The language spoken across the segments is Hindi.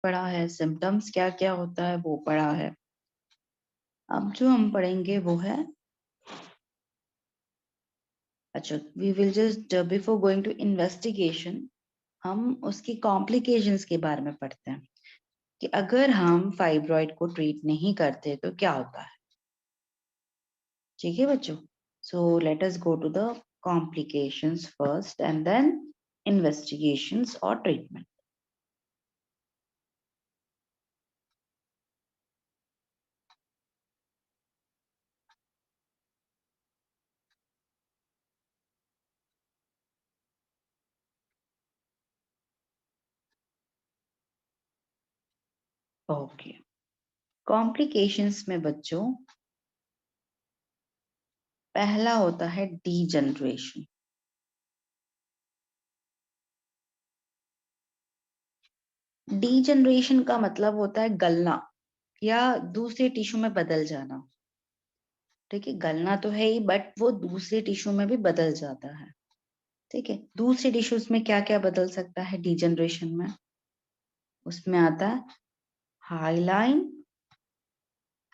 पढ़ा है, सिम्टम्स क्या क्या होता है वो पढ़ा है। अब जो हम पढ़ेंगे वो है, अच्छा, we will just before going to investigation, हम उसकी कॉम्प्लिकेशंस के बारे में पढ़ते हैं कि अगर हम फाइब्रॉइड को ट्रीट नहीं करते तो क्या होता है। ठीक है बच्चों, so let us go to the complications first and then investigations और ट्रीटमेंट। ओके, कॉम्प्लिकेशंस में बच्चों पहला होता है डीजनरेशन। डीजनरेशन का मतलब होता है गलना या दूसरे टिश्यू में बदल जाना। ठीक है, गलना तो है ही बट वो दूसरे टिश्यू में भी बदल जाता है। ठीक है, दूसरे टिश्यूज में क्या क्या बदल सकता है डीजनरेशन में, उसमें आता है hyaline.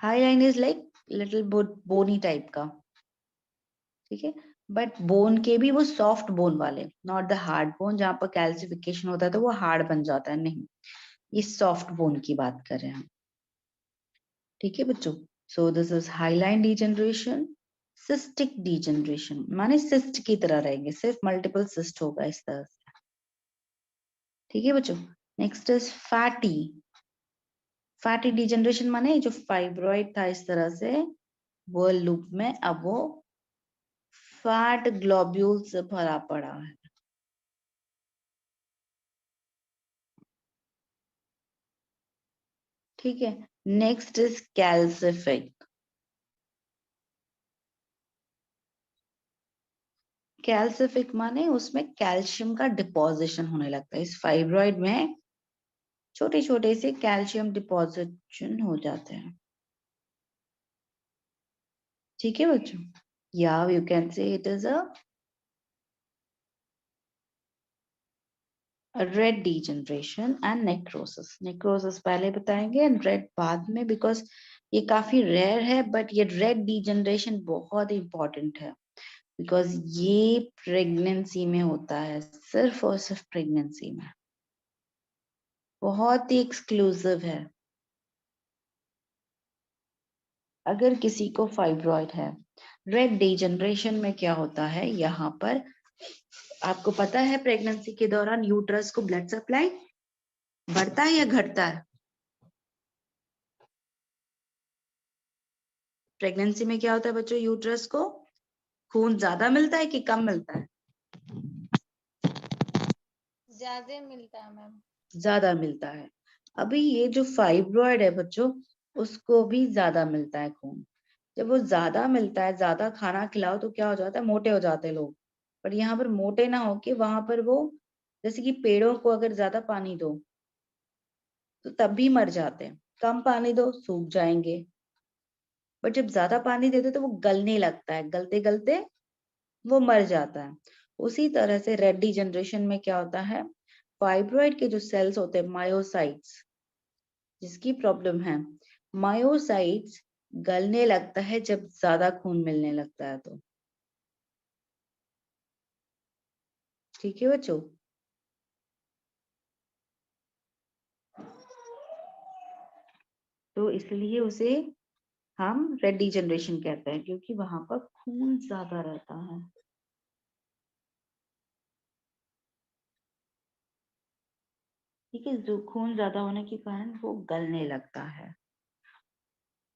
Hyaline is like little bony type का। ठीक है, बट बोन के भी वो सॉफ्ट बोन वाले, नॉट द हार्ड बोन जहां पर कैल्सिफिकेशन होता है तो वो हार्ड बन जाता है, नहीं, ये सॉफ्ट बोन की बात कर रहे हैं हम। ठीक है बच्चों, so this is highline degeneration. Cystic degeneration माने सिस्ट की तरह रहेंगे, सिर्फ मल्टीपल सिस्ट होगा इस तरह से। ठीक है बच्चों, next is fatty. Fatty degeneration माने जो फाइब्रॉइड था इस तरह से वो लूप में अब वो फैट ग्लोब्यूल से भरा पड़ा है। ठीक है, नेक्स्ट इज कैल्सिफिक। कैल्सिफिक माने उसमें कैल्शियम का डिपोजिशन होने लगता है, इस फाइब्रॉइड में छोटे छोटे से कैल्शियम डिपोजिशन हो जाते हैं। ठीक है बच्चों, या you can say it is a red degeneration and necrosis. Necrosis पहले बताएंगे एंड रेड बाद में, बिकॉज ये काफी रेयर है बट ये रेड डीजनरेशन बहुत इंपॉर्टेंट है बिकॉज ये प्रेगनेंसी में होता है, सिर्फ और सिर्फ प्रेगनेंसी में, बहुत ही एक्सक्लूसिव है। अगर किसी को फाइब्रॉइड है, रेड डीजनरेशन में क्या होता है, यहाँ पर आपको पता है प्रेगनेंसी के दौरान यूट्रस को ब्लड सप्लाई बढ़ता है या घटता है? प्रेगनेंसी में क्या होता है बच्चों, यूट्रस को खून ज्यादा मिलता है कि कम मिलता है? ज्यादा मिलता है मैम। ज्यादा मिलता है। अभी ये जो फाइब्रॉइड है बच्चों, उसको भी ज्यादा मिलता है खून। जब वो ज्यादा मिलता है, ज्यादा खाना खिलाओ तो क्या हो जाता है, मोटे हो जाते हैं लोग। पर यहाँ पर मोटे ना होके वहां पर वो, जैसे कि पेड़ों को अगर ज्यादा पानी दो तो तब भी मर जाते हैं, कम पानी दो सूख जाएंगे। बट जब ज्यादा पानी देते तो वो गलने लगता है, गलते गलते वो मर जाता है। उसी तरह से रेड डीजनरेशन में क्या होता है, फाइब्रॉइड के जो सेल्स होते हैं मायोसाइट्स, जिसकी प्रॉब्लम है, मायोसाइट्स गलने लगता है जब ज्यादा खून मिलने लगता है तो। ठीक है बच्चों, तो इसलिए उसे हम रेड डीजनरेशन कहते हैं क्योंकि वहां पर खून ज्यादा रहता है। ठीक है, जो खून ज्यादा होने के कारण वो गलने लगता है।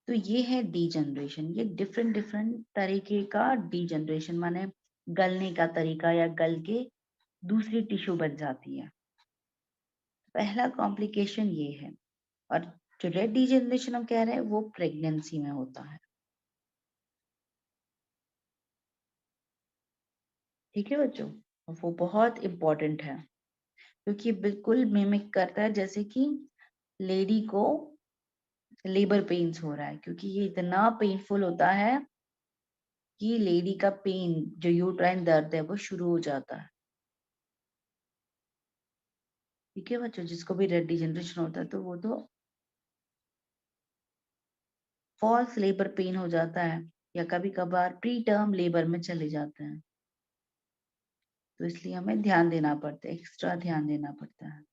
तो ये है डीजनरेशन, ये डिफरेंट डिफरेंट तरीके का डीजनरेशन माने गलने का तरीका या गल के दूसरी टिश्यू बन जाती है। पहला कॉम्प्लिकेशन ये है। और जो रेड डीजनरेशन हम कह रहे हैं वो प्रेगनेंसी में होता है। ठीक है बच्चों, वो बहुत इंपॉर्टेंट है क्योंकि बिल्कुल मिमिक करता है जैसे कि लेडी को लेबर पेन्स हो रहा है, क्योंकि ये इतना पेनफुल होता है कि लेडी का पेन जो यूट्राइन दर्द है वो शुरू हो जाता है। ठीक है बच्चों, जिसको भी रेड डिजनरेशन होता है तो वो तो फॉल्स लेबर पेन हो जाता है या कभी कभार प्री टर्म लेबर में चले जाते हैं, तो इसलिए हमें ध्यान देना पड़ता है, एक्स्ट्रा ध्यान देना पड़ता है।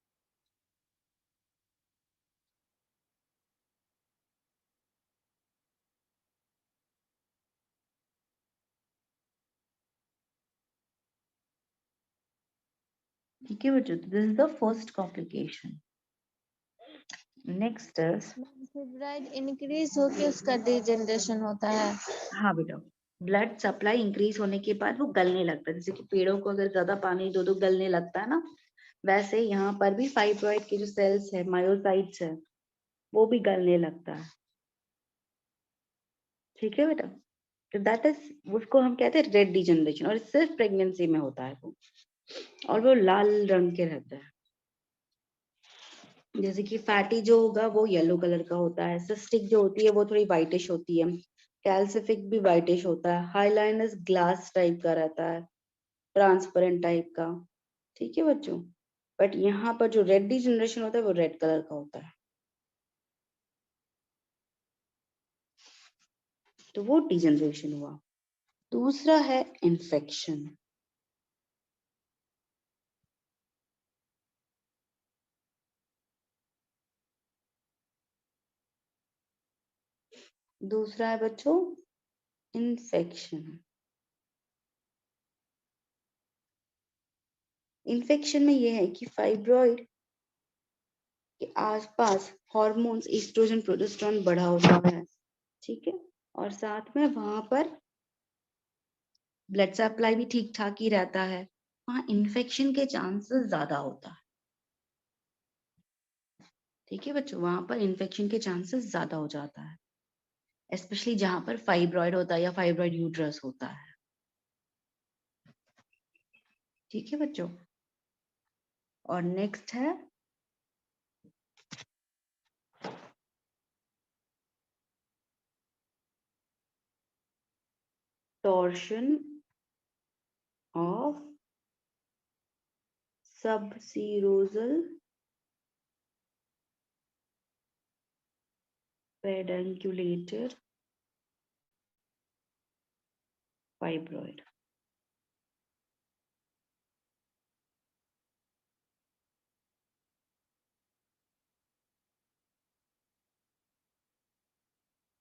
ठीक है बच्चों, this is the first complication. Next is, fibroid increase होके उसका डिजनरेशन होता है। हाँ बेटा, ब्लड सप्लाई इंक्रीज होने के बाद वो गलने लगता है, जैसे कि पेड़ों को अगर ज्यादा पानी दो तो गलने लगता है ना, वैसे यहाँ पर भी फाइब्रॉइड के जो सेल्स है, मायोसाइट्स है, वो भी गलने लगता है। ठीक है बेटा, तो दैट इज, उसको हम कहते हैं रेड डिजनरेशन, और सिर्फ प्रेगनेंसी में होता है वो, और वो लाल रंग के रहता है। जैसे कि फैटी जो होगा वो येलो कलर का होता है, सिस्टिक जो होती है वो थोड़ी व्हाइटिश होती है, कैल्सिफिक भी व्हाइटिश होता है, हाइलाइनस ग्लास टाइप का रहता है, ट्रांसपेरेंट टाइप का। ठीक है बच्चों, बट यहाँ पर जो रेड डिजनरेशन होता है वो रेड कलर का होता है, तो वो डिजनरेशन हुआ। दूसरा है इन्फेक्शन। दूसरा है बच्चों इन्फेक्शन। इन्फेक्शन में ये है कि फाइब्रॉइड के आसपास हार्मोन्स एस्ट्रोजन प्रोजेस्टेरोन बढ़ा होता है, ठीक है, और साथ में वहां पर ब्लड सप्लाई भी ठीक ठाक ही रहता है, वहां इन्फेक्शन के चांसेस ज्यादा होता है। ठीक है बच्चों, वहां पर इन्फेक्शन के चांसेस ज्यादा हो जाता है, स्पेशली जहां पर फाइब्रॉइड होता है या फाइब्रॉइड यूट्रस होता है। ठीक है बच्चों, और नेक्स्ट है torsion of subserosal pedunculated fibroid.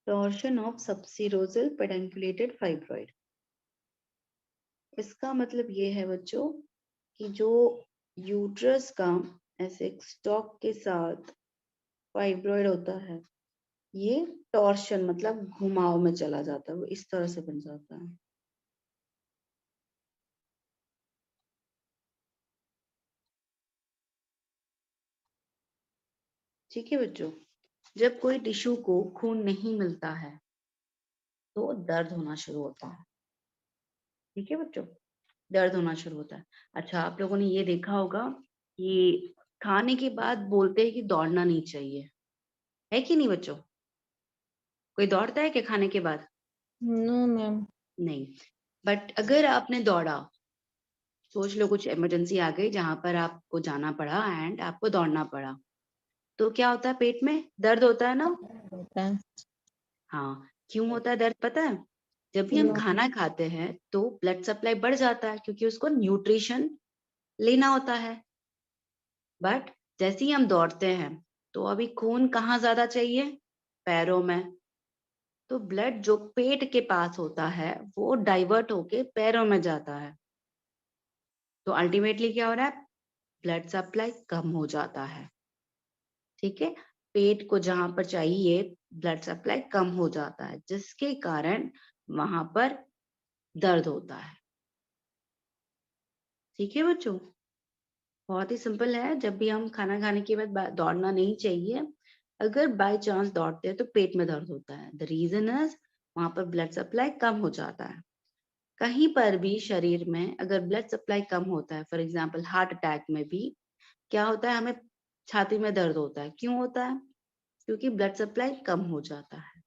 Torsion of subserosal pedunculated fibroid, इसका मतलब ये है बच्चों कि जो यूट्रस का ऐसे स्टॉक के साथ फाइब्रॉइड होता है, ये टॉर्शन मतलब घुमाव में चला जाता है, वो इस तरह से बन जाता है। ठीक है बच्चों, जब कोई टिश्यू को खून नहीं मिलता है तो दर्द होना शुरू होता है। ठीक है बच्चों, दर्द होना शुरू होता है। अच्छा, आप लोगों ने ये देखा होगा कि खाने के बाद बोलते हैं कि दौड़ना नहीं चाहिए, है कि नहीं बच्चों? कोई दौड़ता है क्या खाने के बाद? No ma'am. नहीं, बट अगर आपने दौड़ा, सोच लो कुछ इमरजेंसी आ गई जहां पर आपको जाना पड़ा एंड आपको दौड़ना पड़ा, तो क्या होता है? पेट में दर्द होता है ना। होता है। हाँ, क्यों होता है दर्द पता है? जब भी हम खाना खाते हैं तो ब्लड सप्लाई बढ़ जाता है क्योंकि उसको न्यूट्रिशन लेना होता है, बट जैसे ही हम दौड़ते हैं तो अभी खून कहाँ ज्यादा चाहिए? पैरों में। तो ब्लड जो पेट के पास होता है वो डाइवर्ट होके पैरों में जाता है, तो अल्टीमेटली क्या हो रहा है? ब्लड सप्लाई कम हो जाता है। ठीक है, पेट को जहां पर चाहिए ब्लड सप्लाई कम हो जाता है, जिसके कारण वहां पर दर्द होता है। ठीक है बच्चों, बहुत ही सिंपल है, जब भी हम खाना खाने के बाद दौड़ना नहीं चाहिए। अगर बाय चांस दौड़ते हैं तो पेट में दर्द होता है, द रीजन इज वहां पर ब्लड सप्लाई कम हो जाता है। कहीं पर भी शरीर में अगर ब्लड सप्लाई कम होता है, फॉर एग्जाम्पल हार्ट अटैक में भी क्या होता है? हमें छाती में दर्द होता है, क्यों होता है? क्योंकि ब्लड सप्लाई कम हो जाता है।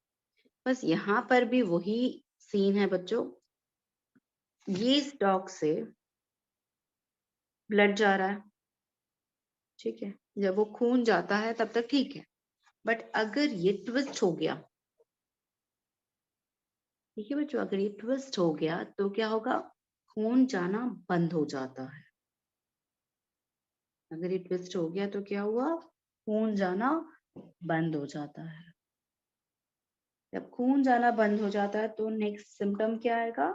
बस यहाँ पर भी वही सीन है बच्चों, ये स्टॉक से ब्लड जा रहा है, ठीक है, जब वो खून जाता है तब तक ठीक है, बट अगर ये ट्विस्ट हो गया, ठीक है बच्चों, अगर ये ट्विस्ट हो गया तो क्या होगा, खून जाना बंद हो जाता है। अगर ये ट्विस्ट हो गया तो क्या हुआ, खून जाना बंद हो जाता है। जब खून जाना बंद हो जाता है तो नेक्स्ट सिम्टम क्या आएगा,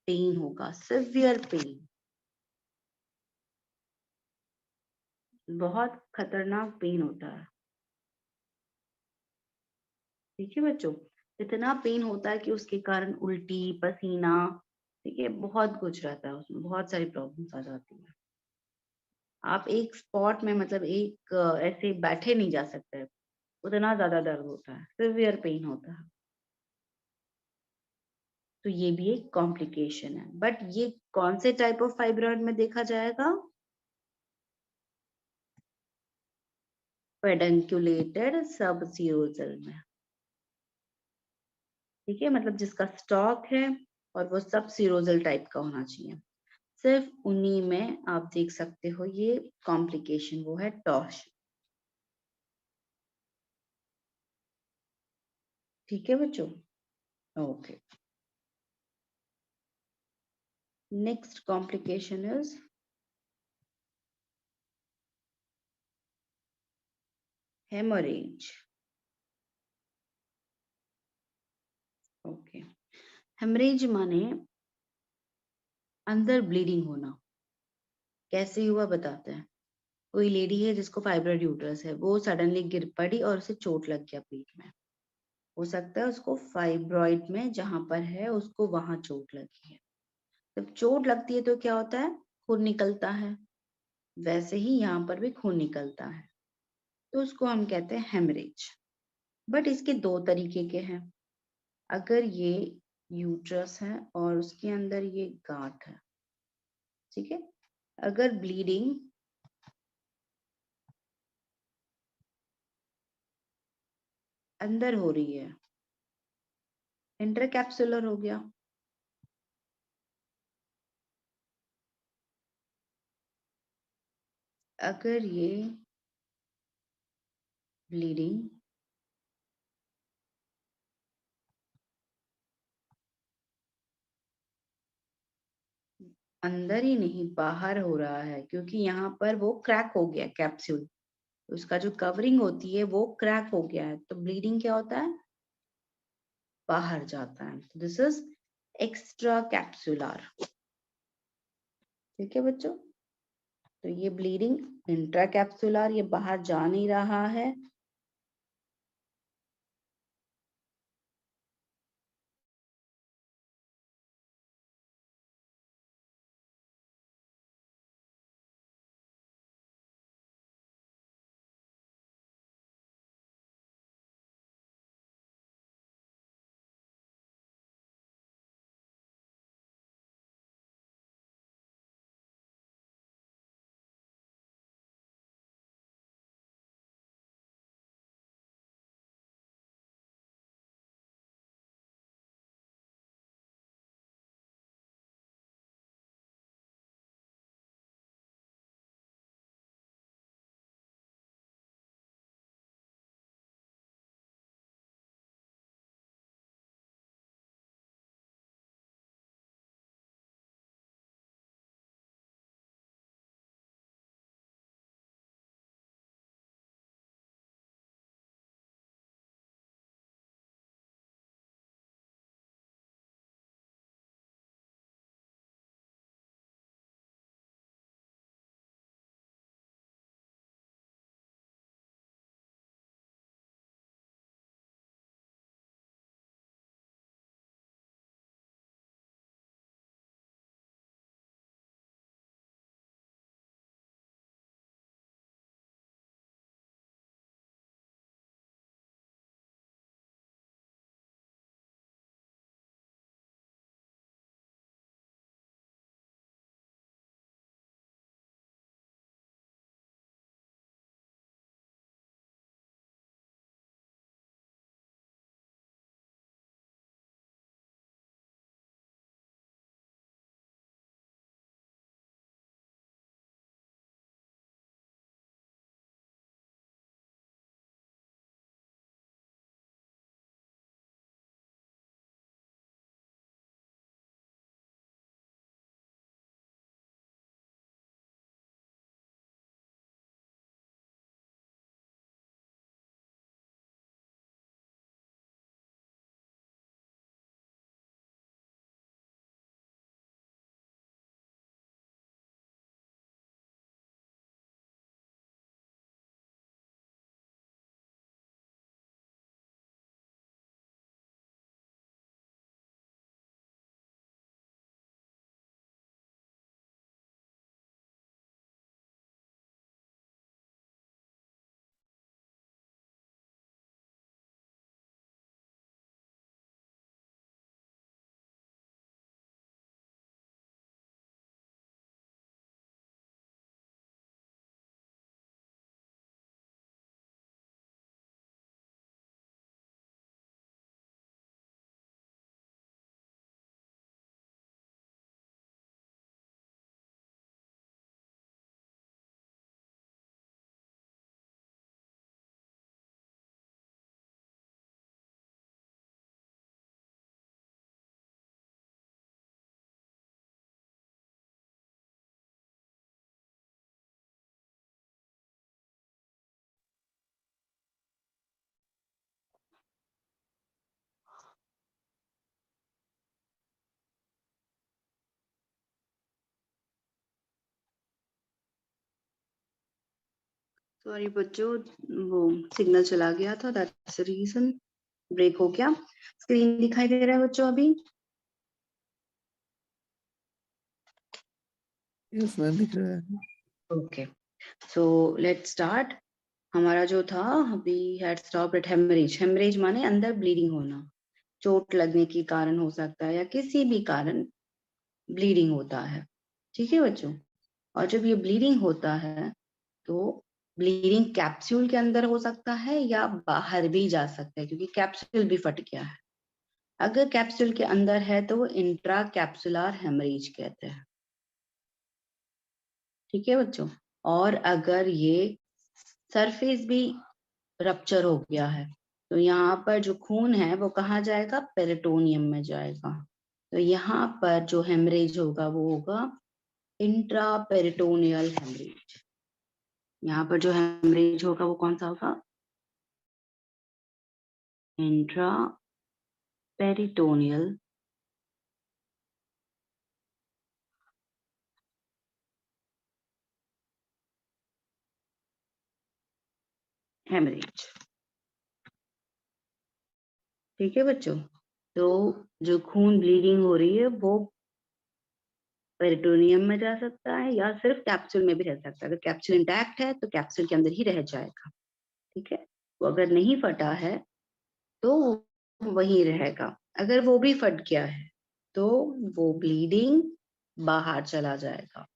पेन होगा, सिवियर पेन, बहुत खतरनाक पेन होता है। ठीक है बच्चों, इतना पेन होता है कि उसके कारण उल्टी, पसीना, ठीक है, बहुत कुछ रहता है उसमें, बहुत सारी प्रॉब्लम्स आ जाती है। आप एक स्पॉट में मतलब एक ऐसे बैठे नहीं जा सकते, उतना ज्यादा दर्द होता है, सिवियर पेन होता है। तो ये भी एक कॉम्प्लिकेशन है, बट ये कौन से टाइप ऑफ फाइब्रॉइड में देखा जाएगा, पेडंकुलेटेड सबसिरोजल में। ठीक है, मतलब जिसका स्टॉक है और वो सब सिरोजल टाइप का होना चाहिए। सिर्फ उन्हीं में आप देख सकते हो ये कॉम्प्लिकेशन, वो है टॉर्शन। ठीक है बच्चों, okay. Next complication is haemorrhage. Okay, haemorrhage माने अंदर ब्लीडिंग होना। कैसे हुआ बताते हैं। कोई लेडी है जिसको फाइब्रॉइड यूट्रस है, वो सडनली गिर पड़ी और उसे चोट लग गया पेट में। हो सकता है उसको फाइब्रॉइड में जहां पर है उसको वहां चोट लगी है। जब चोट लगती है तो क्या होता है, खून निकलता है। वैसे ही यहाँ पर भी खून निकलता है, तो उसको हम कहते हैं हेमरेज। बट इसके दो तरीके के हैं। अगर ये यूट्रस है और उसके अंदर ये गांठ है, ठीक है, अगर ब्लीडिंग अंदर हो रही है, इंटरकैप्सुलर हो गया। अगर ये ब्लीडिंग अंदर ही नहीं बाहर हो रहा है, क्योंकि यहाँ पर वो क्रैक हो गया कैप्सूल, उसका जो कवरिंग होती है वो क्रैक हो गया है, तो ब्लीडिंग क्या होता है, बाहर जाता है। This is extra capsular. ठीक है बच्चों, तो ये ब्लीडिंग इंट्रा कैप्सुलर, ये बाहर जा नहीं रहा है, सॉरी बच्चों, वो सिग्नल चला गया था, दैट्स द रीजन ब्रेक हो गया। स्क्रीन दिखाई दे रहा है बच्चों अभी? यस मैम दिख रहा है। Okay, so let's start. हमारा जो था अभी had stop at haemorrhage. Haemorrhage माने अंदर ब्लीडिंग होना, चोट लगने के कारण हो सकता है या किसी भी कारण ब्लीडिंग होता है। ठीक है बच्चों, और जब ये ब्लीडिंग होता है तो ब्लीडिंग कैप्सूल के अंदर हो सकता है या बाहर भी जा सकता है, क्योंकि कैप्सूल भी फट गया है। अगर कैप्सूल के अंदर है तो वो इंट्रा कैप्सुलर हेमरेज कहते हैं। ठीक है बच्चों, और अगर ये सरफेस भी रप्चर हो गया है तो यहाँ पर जो खून है वो कहाँ जाएगा? पेरिटोनियम में जाएगा। तो यहाँ पर जो हेमरेज होगा वो होगा इंट्रा पेरिटोनियल हेमरेज। यहाँ पर जो हेमरेज होगा वो कौन सा होगा? Intraperitoneal haemorrhage. ठीक है बच्चों, तो जो खून ब्लीडिंग हो रही है वो पेरिटोनियम में जा सकता है या सिर्फ कैप्सूल में भी रह सकता है। अगर कैप्सूल इंटैक्ट है तो कैप्सूल के अंदर ही रह जाएगा। ठीक है, वो अगर नहीं फटा है तो वो वहीं रहेगा। अगर वो भी फट गया है तो वो ब्लीडिंग बाहर चला जाएगा।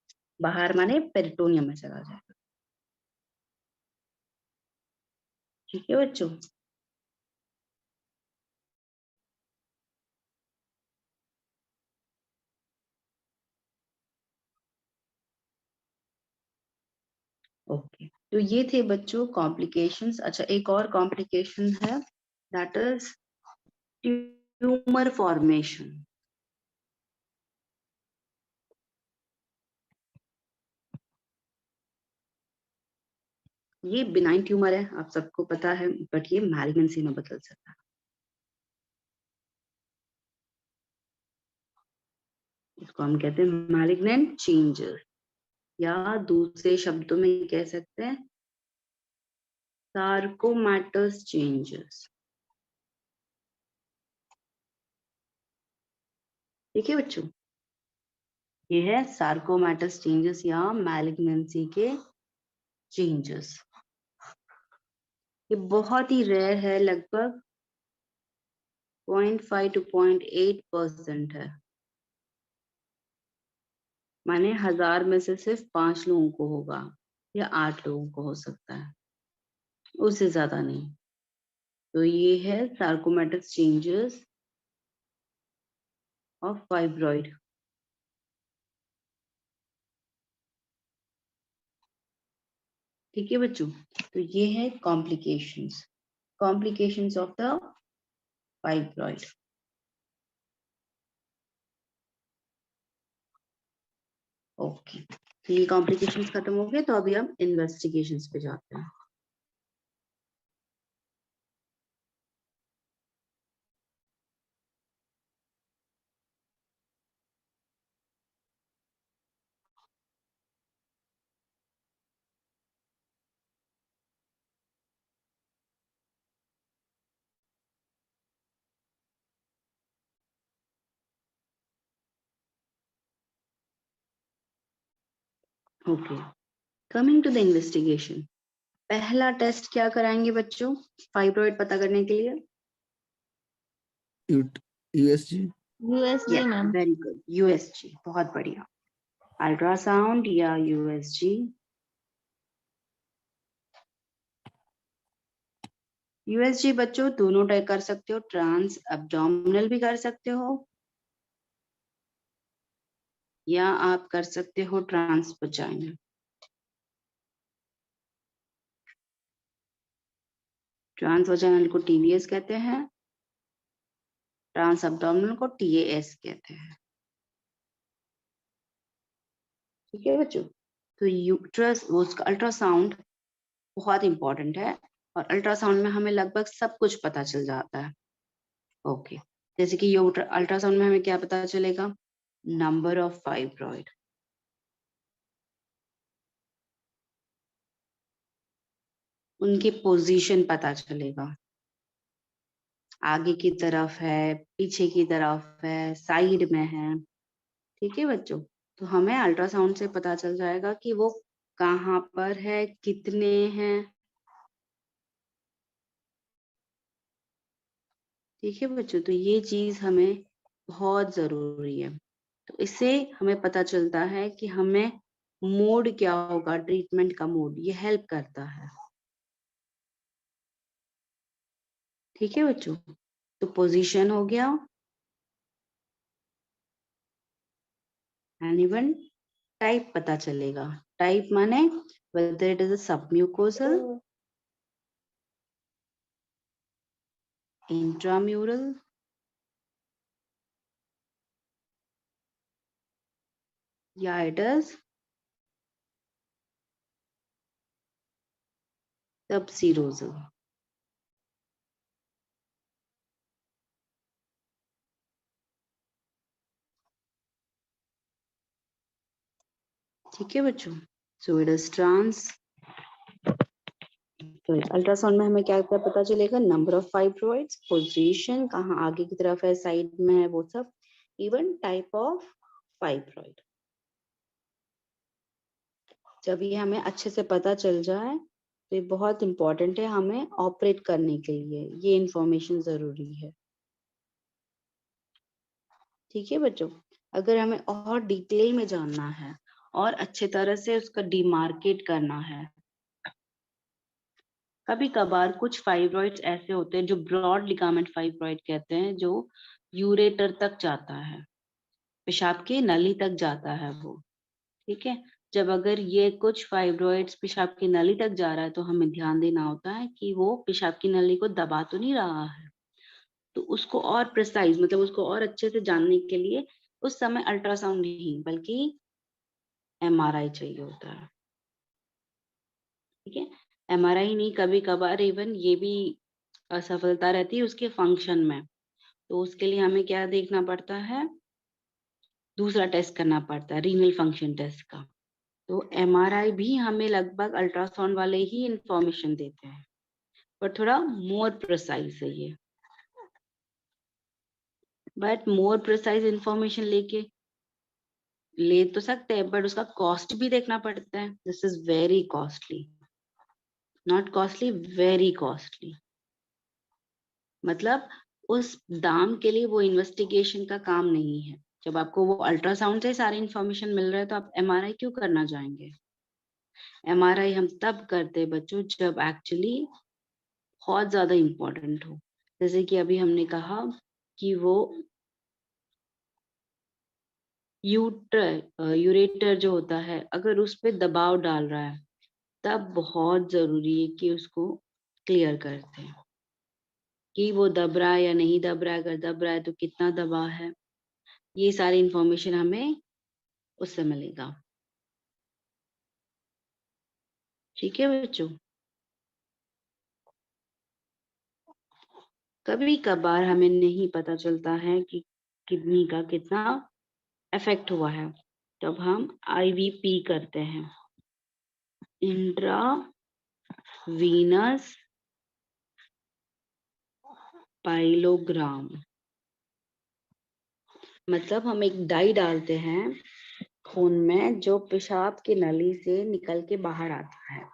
बाहर माने पेरिटोनियम में चला जाएगा। ठीक है बच्चों, ओके। तो ये थे बच्चों कॉम्प्लिकेशंस। अच्छा, एक और कॉम्प्लिकेशन है, दैट इज ट्यूमर फॉर्मेशन। ये बिनाइन ट्यूमर है, आप सबको पता है, बट ये मैलिग्नेंसी में बदल सकता है। इसको हम कहते हैं मैलिग्नेंट चेंजेस, या दूसरे शब्दों में कह सकते हैं सार्कोमेटस चेंजेस। ठीक है बच्चों, ये है सार्कोमेटस चेंजेस या मैलिग्नेंसी के चेंजेस। ये बहुत ही रेयर है, लगभग 0.5 to 0.8% है। माने 1000 में से सिर्फ 5 लोगों को होगा या 8 लोगों को हो सकता है, उससे ज्यादा नहीं। तो ये है सार्कोमेटस चेंजेस ऑफ फाइब्रॉइड। ठीक है बच्चों, तो ये है complications of the fibroid. Okay, तो ये कॉम्प्लिकेशंस खत्म हो गए, तो अभी हम इन्वेस्टिगेशंस पे जाते हैं। Okay, coming to the investigation. पहला टेस्ट क्या कराएंगे बच्चों फाइब्रॉइड पता करने के लिए? USG. USG ma'am. Very good, USG, बहुत बढ़िया। अल्ट्रासाउंड या यूएसजी। यूएसजी बच्चों दोनों टाइप कर सकते हो, ट्रांस एब्डोमिनल भी कर सकते हो या आप कर सकते हो ट्रांस वजाइनल। ट्रांस वजाइनल को टीवीएस कहते हैं, ट्रांस एब्डोमिनल को टीएएस कहते हैं। ठीक है बच्चों, तो यूट्रस उसका अल्ट्रासाउंड बहुत इंपॉर्टेंट है, और अल्ट्रासाउंड में हमें लगभग सब कुछ पता चल जाता है। ओके, जैसे कि ये अल्ट्रासाउंड में हमें क्या पता चलेगा? नंबर ऑफ फाइब्रॉइड, उनकी पोजीशन पता चलेगा, आगे की तरफ है, पीछे की तरफ है, साइड में है। ठीक है बच्चों, तो हमें अल्ट्रासाउंड से पता चल जाएगा कि वो कहाँ पर है, कितने हैं। ठीक है बच्चों, तो ये चीज हमें बहुत जरूरी है। तो इससे हमें पता चलता है कि हमें मोड क्या होगा, ट्रीटमेंट का मोड, ये हेल्प करता है। ठीक है बच्चों, तो पोजीशन हो गया, एंड इवन टाइप पता चलेगा। टाइप माने whether it is a submucosal, intramural, या it is subserosal। ठीक है बच्चों, सो इट इज ट्रांस। तो अल्ट्रासाउंड में हमें क्या क्या पता चलेगा, नंबर ऑफ फाइब्रॉइड्स, पोजीशन, कहाँ आगे की तरफ है, साइड में है, वो सब, इवन टाइप ऑफ फाइब्रॉइड। जब ये हमें अच्छे से पता चल जाए तो ये बहुत इंपॉर्टेंट है हमें ऑपरेट करने के लिए, ये इंफॉर्मेशन जरूरी है। ठीक है बच्चों, अगर हमें और डिटेल में जानना है और अच्छे तरह से उसका डिमार्केट करना है, कभी कभार कुछ फाइब्रॉइड्स ऐसे होते हैं जो ब्रॉड लिगामेंट फाइब्रॉइड कहते हैं, जो यूरेटर तक जाता है, पेशाब की नली तक जाता है वो। ठीक है, जब अगर ये कुछ फाइब्रॉइड्स पेशाब की नली तक जा रहा है तो हमें ध्यान देना होता है कि वो पेशाब की नली को दबा तो नहीं रहा है। तो उसको और प्रिसाइज, मतलब उसको और अच्छे से जानने के लिए उस समय अल्ट्रासाउंड नहीं बल्कि एमआरआई चाहिए होता है। ठीक है, एमआरआई नहीं, कभी कभार इवन ये भी असफलता रहती है उसके फंक्शन में, तो उसके लिए हमें क्या देखना पड़ता है, दूसरा टेस्ट करना पड़ता है, रीनल फंक्शन टेस्ट का। तो एमआरआई भी हमें लगभग अल्ट्रासाउंड वाले ही इंफॉर्मेशन देते हैं, पर थोड़ा मोर प्रिसाइज है ये। बट मोर प्रिसाइज इंफॉर्मेशन ले तो सकते हैं, बट उसका कॉस्ट भी देखना पड़ता है। This is very costly, not costly, very costly. मतलब उस दाम के लिए वो इन्वेस्टिगेशन का काम नहीं है। जब आपको वो अल्ट्रासाउंड से सारी इंफॉर्मेशन मिल रहा है तो आप एमआरआई क्यों करना चाहेंगे। एमआरआई हम तब करते हैं बच्चों जब एक्चुअली बहुत ज्यादा इम्पोर्टेंट हो। जैसे कि अभी हमने कहा कि वो यूरेटर जो होता है अगर उस पर दबाव डाल रहा है तब बहुत जरूरी है कि उसको क्लियर करते हैं कि वो दब रहा है या नहीं दब रहा है, अगर दब रहा है तो कितना दबाव है। ये सारी इंफॉर्मेशन हमें उससे मिलेगा। ठीक है बच्चों, कभी कभार हमें नहीं पता चलता है कि किडनी का कितना इफेक्ट हुआ है, तब हम आईवीपी करते हैं, इंट्रा वीनस पाइलोग्राम। मतलब हम एक डाई डालते हैं खून में जो पेशाब की नली से निकल के बाहर आता है।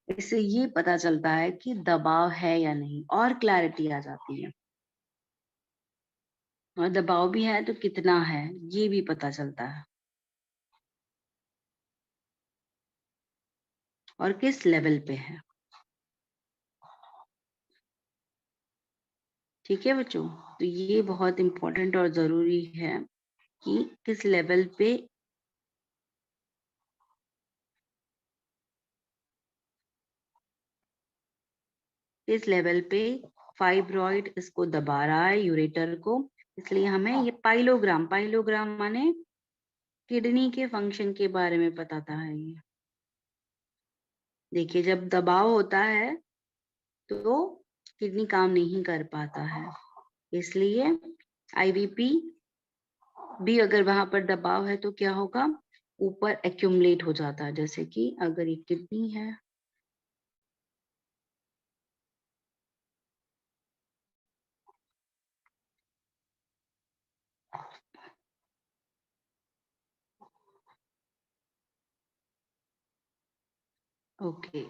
इससे ये पता चलता है कि दबाव है या नहीं, और क्लैरिटी आ जाती है, और दबाव भी है तो कितना है ये भी पता चलता है, और किस लेवल पे है। ठीक है बच्चों, तो ये बहुत इंपॉर्टेंट और जरूरी है कि किस लेवल पे फाइब्रॉइड इसको दबा रहा है, यूरेटर को। इसलिए हमें ये पाइलोग्राम माने किडनी के फंक्शन के बारे में बताता है ये। देखिए, जब दबाव होता है तो किडनी काम नहीं कर पाता है, इसलिए आईवीपी भी अगर वहां पर दबाव है तो क्या होगा, ऊपर एक्यूमुलेट हो जाता है। जैसे कि अगर ये किडनी है ओके,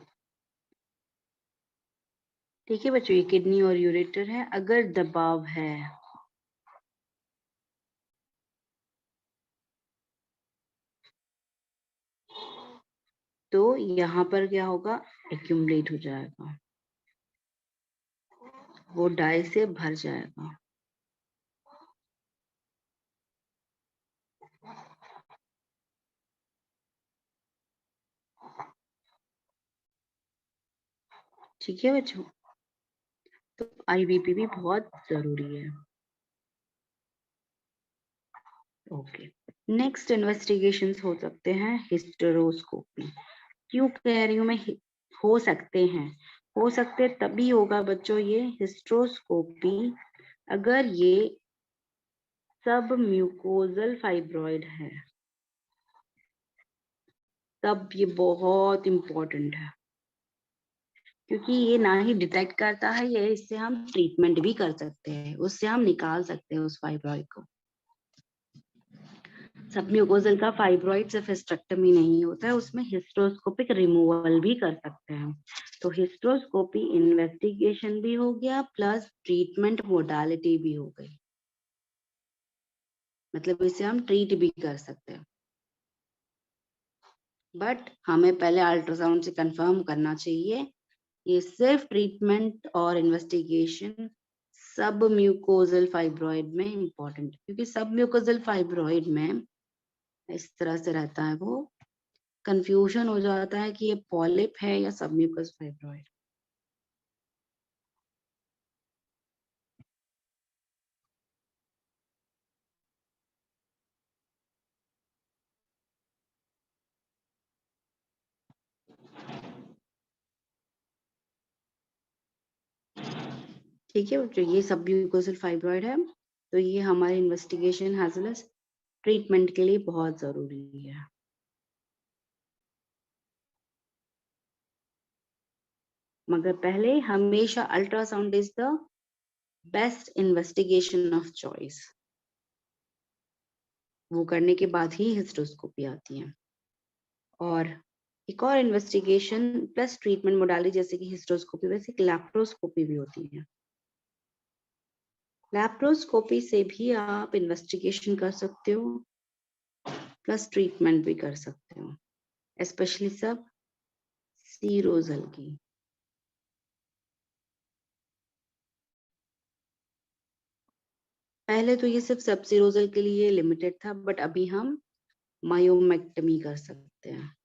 ठीक है बच्चों, ये किडनी और यूरेटर है। अगर दबाव है तो यहाँ पर क्या होगा, एक्यूमुलेट हो जाएगा, वो डाई से भर जाएगा। ठीक है बच्चों, तो आईबीपी भी बहुत जरूरी है। ओके, नेक्स्ट इन्वेस्टिगेशंस हो सकते हैं हिस्टेरोस्कोपी। क्यों कह रही हूँ मैं हो सकते हैं, हो सकते तभी होगा बच्चों ये हिस्टेरोस्कोपी अगर ये सब म्यूकोजल फाइब्रॉइड है, तब ये बहुत इंपॉर्टेंट है, क्योंकि ये ना ही डिटेक्ट करता है, ये इससे हम ट्रीटमेंट भी कर सकते हैं, उससे हम निकाल सकते हैं उस फाइब्रॉइड को। सब म्यूकोजल का फाइब्रॉइड सिर्फ हिस्टेरेक्टमी नहीं होता है, उसमें हिस्टेरोस्कोपिक रिमूवल भी कर सकते हैं। तो हिस्टेरोस्कोपी इन्वेस्टिगेशन भी हो गया प्लस ट्रीटमेंट मोडालिटी भी हो गई, मतलब इसे हम ट्रीट भी कर सकते हैं। बट हमें पहले अल्ट्रासाउंड से कंफर्म करना चाहिए, ये सिर्फ ट्रीटमेंट और इन्वेस्टिगेशन सब म्यूकोजल फाइब्रॉइड में इम्पोर्टेंट, क्योंकि सब म्यूकोजल फाइब्रॉइड में इस तरह से रहता है, वो कंफ्यूजन हो जाता है कि ये पॉलिप है या सब म्यूकस फाइब्रॉइड। ठीक है बच्चों, ये सब म्यूकोजल फाइब्रॉइड है, तो ये हमारे investigation as well as treatment के लिए बहुत जरूरी है। मगर पहले हमेशा ultrasound is the best investigation of choice, वो करने के बाद ही हिस्टेरोस्कोपी आती है। और एक और इन्वेस्टिगेशन प्लस ट्रीटमेंट मोडालिटी जैसे कि हिस्टेरोस्कोपी, वैसे लैप्रोस्कोपी भी होती है। लैप्रोस्कोपी से भी आप इन्वेस्टिगेशन कर सकते हो प्लस ट्रीटमेंट भी कर सकते हो, स्पेशली सब सीरोजल की। पहले तो ये सिर्फ सब सीरोजल के लिए लिमिटेड था, बट अभी हम मायोमेक्टमी कर सकते हैं,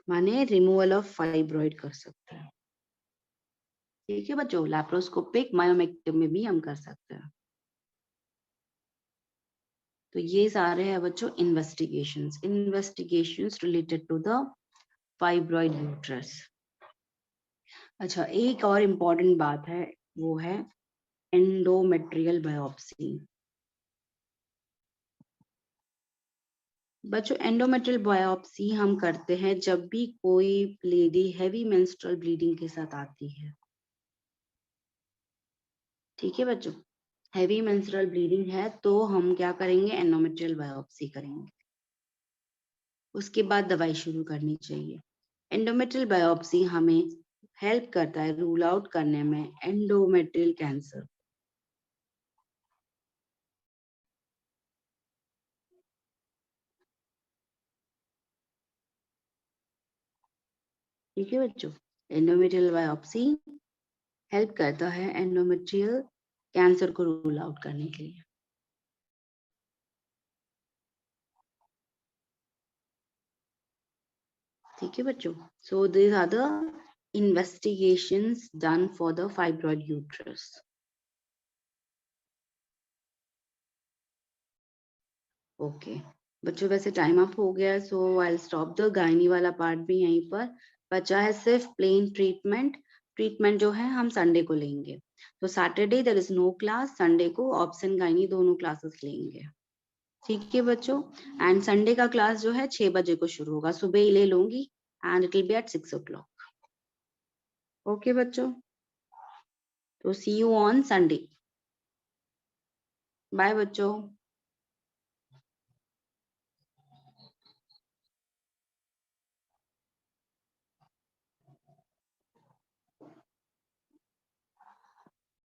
माने रिमूवल ऑफ फाइब्रॉइड कर सकते हैं। ठीक है बच्चों, लैप्रोस्कोपिक मायोमेक्टमी भी हम कर सकते हैं। तो ये सारे हैं बच्चों investigations related to the fibroid uterus. अच्छा, एक और इम्पोर्टेंट बात है, वो है एंडोमेट्रियल बायोप्सी। बच्चों एंडोमेट्रियल बायोप्सी हम करते हैं जब भी कोई लेडी हैवी मेंस्ट्रुअल ब्लीडिंग के साथ आती है। ठीक है बच्चों, हैवी मेंस्ट्रुअल ब्लीडिंग है तो हम क्या करेंगे, एंडोमेट्रियल बायोप्सी करेंगे, उसके बाद दवाई शुरू करनी चाहिए। एंडोमेट्रियल बायोप्सी हमें हेल्प करता है रूल आउट करने में एंडोमेट्रियल कैंसर। ठीक है बच्चों, एंडोमेट्रियल बायोप्सी हेल्प करता है एंडोमेट्रियल कैंसर को रूल आउट करने के लिए। ठीक है बच्चों, सो these are the investigations done for the fibroid uterus. Okay बच्चों, वैसे टाइम अप हो गया, सो आई स्टॉप द गायनी वाला पार्ट भी यहीं पर। बचा है सिर्फ प्लेन ट्रीटमेंट। ट्रीटमेंट जो है हम संडे को लेंगे, तो Saturday there is no class, Sunday को ऑप्शन गायनी दोनों क्लासेस लेंगे। ठीक है बच्चों, एंड संडे का क्लास जो है 6 बजे को शुरू होगा, सुबह ही ले लूंगी and it will be at 6 o'clock. Okay बच्चों, तो see you on Sunday. Bye बच्चों।